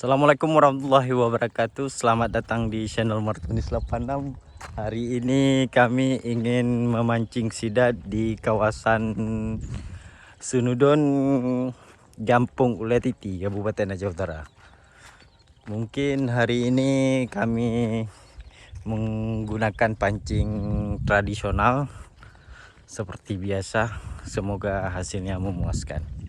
Assalamualaikum warahmatullahi wabarakatuh. Selamat datang di channel Martunis 86. Hari ini kami ingin memancing sidat di kawasan Sunudon, Gampung Uletiti, Kabupaten Aceh Utara. Mungkin hari ini kami menggunakan pancing tradisional seperti biasa. Semoga hasilnya memuaskan.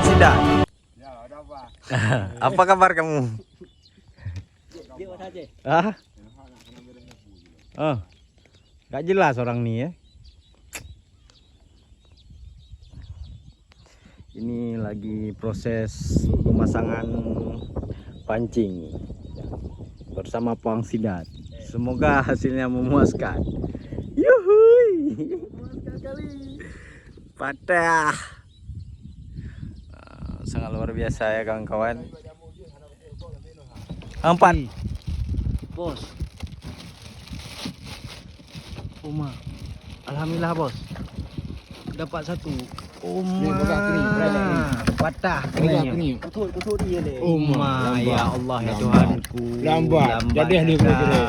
Sidat. Ya, ada apa? Apa kabar kamu? Ah? Oh, gak jelas orang nih ya. Ini lagi proses pemasangan pancing bersama Pang Sidat. Semoga hasilnya memuaskan. Yuhui. Patah. Sangat luar biasa ya kawan-kawan. 4 bos. Uma. Alhamdulillah bos. Dapat 1. Uma. Patah kering. Ketut dia le. Uma ya Allah ya Tuhanku. Lambat. Jadi ni boleh.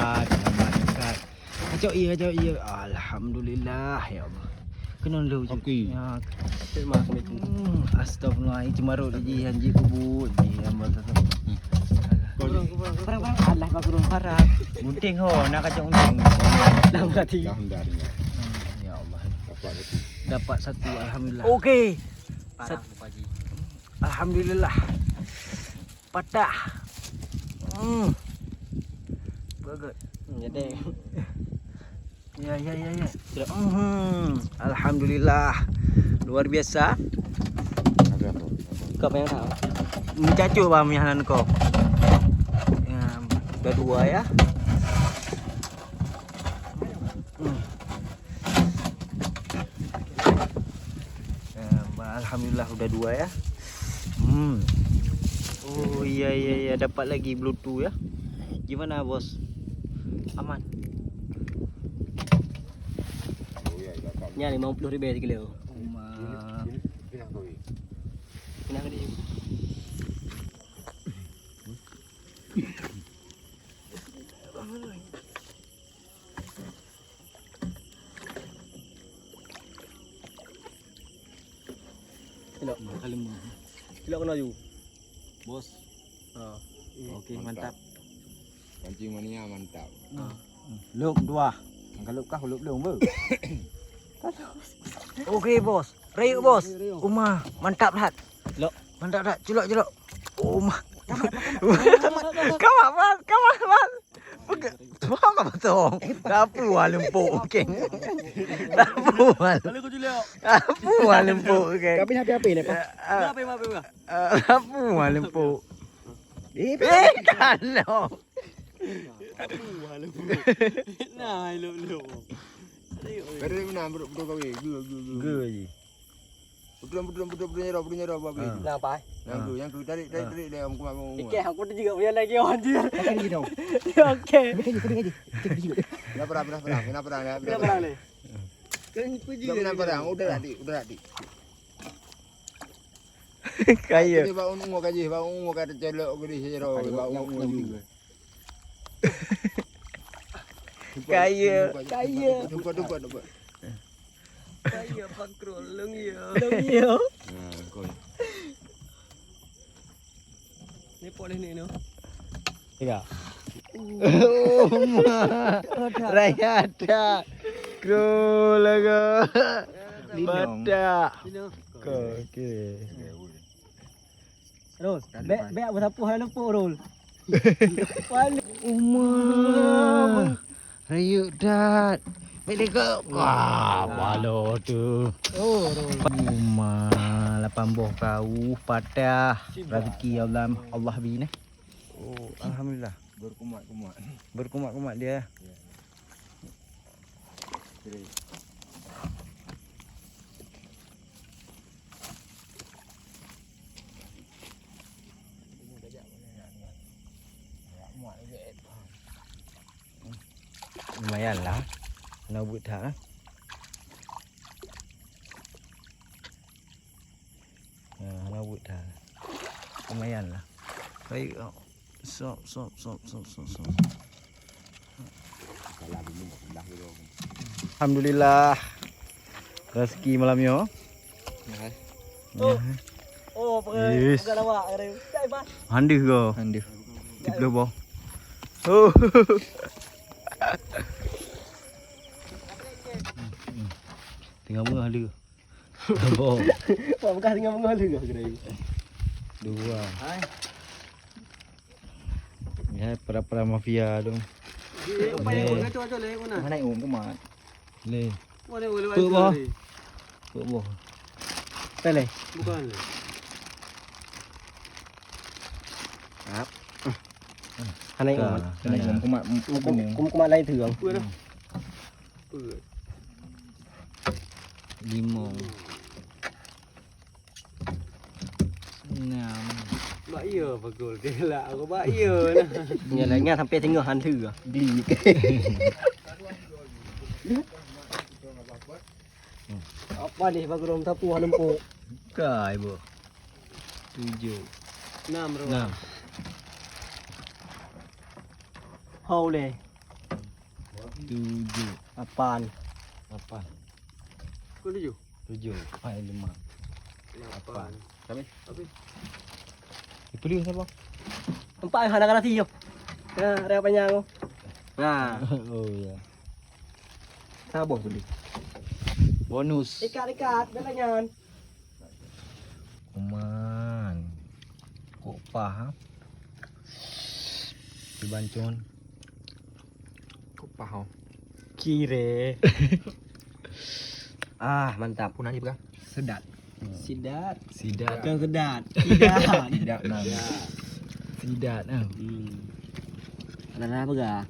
Kacau iya. Alhamdulillah ya Allah. Kena lu je. Okey. Ya. Astagfirullahaladzim. Cemaruk je hanji kubu. Hamba tu. Kurang Allah kau kurang parah. Gunting ho nak kacau gunting. Lambat hati. Ya Allah. Dapat 1 alhamdulillah. Okey. Alhamdulillah. Patah. Bagus. Jadi. Ya. Alhamdulillah. Luar biasa. Kau yang tahu. Mencacu bang mihanan kau. Ya, udah 2 ya. Alhamdulillah udah 2 ya. Oh iya dapat lagi bluetooth ya. Gimana bos? Aman. Nya 50.000 kilo. Pinang ke dia. Kilo kena ju. Bos. Okey mantap. Pancing mania mantap. Lup 2. Kalau kah lup belum ber. Okey bos. Rayuk bos. Uma mantap dah. Lok. Mantap dah. Celok. Uma. Kawan mas. Semua kau betul. Dapu lempuk okey. Dapu lempuk okey. Tapi happy ni pak. Apa? Dapu lempuk. Kalau. Nah, lu. Beri mana betul kau ye. Gu. Ge. Betul nyerah babi. Nampak? Yang tu tarik dia kamu. Okey, aku tu juga punya lagi anjir. Pakai ni dong. Okey. Kenapa perang? ni? Kenapa perang? Udah tadi. Kaya. Ni bau ungu kaji, bau ungu kata celok gede sejero, bau ungu juga. Kaya. Dupa. Kaya pakrol lung yo. Kau. Ni boleh ni no. Ya. Raya ada. Krolaga. Pada. Okey. Rol, be berapa hal lempuk Rol? Rayuk dat. Balik ke. Wah, balo tu. Oh, Rol. Uma 8 buah kau patah. Rezeki Allah bina. Oh, alhamdulillah. Berkumat dia. lumayan lah. Nak buat tak? Nak buat tak? Lumayan lah. Baik. Sop. Alhamdulillah. Rezeki malam ni. Oh, Yes. pegang awak kata. Cai bas. Handih ke? Handih. Tiga boh. Oh. Tengah mengah dia. Boh. Pak bekas tengah mengalu ke kata. Dua. Ya, para mafia dong. Apa yang kau cuaca le mana? Mana yang umum mat? Le. Mana boleh Puk boh. Puk boh. Pele. Bukan le. Anh ấy Cả. Mana yang umum mat? cũng lại thường. Bữa đó. Bữa. Limau. Enam. Bãi giờ và gồm cái lạ có bãi giờ nè. Nghe lại nghe thằng pe thấy ngựa hắn thử à? Di. Apa nih và gồm tháp puan lempo. Kai boh. Tujuh. 6 rồi. Enam. Hầu nè. Tujuh. Apaan? Lapan. Kau tujuh. 7. 5. 8. Tapi Pilih siapa? Empat anak-anak tiup. Nah, reo panjang. Nah, Oh ya. saboh tu. Bonus. Ikat, belangan. Kuman. Kok paham? Dibancon. kau paham. Kire. Mantap. Pun aja bukan? Sedat. Sidat. Sidat. Bukan sedat. Sidat. Tidak. Sidat. Ada apa gak?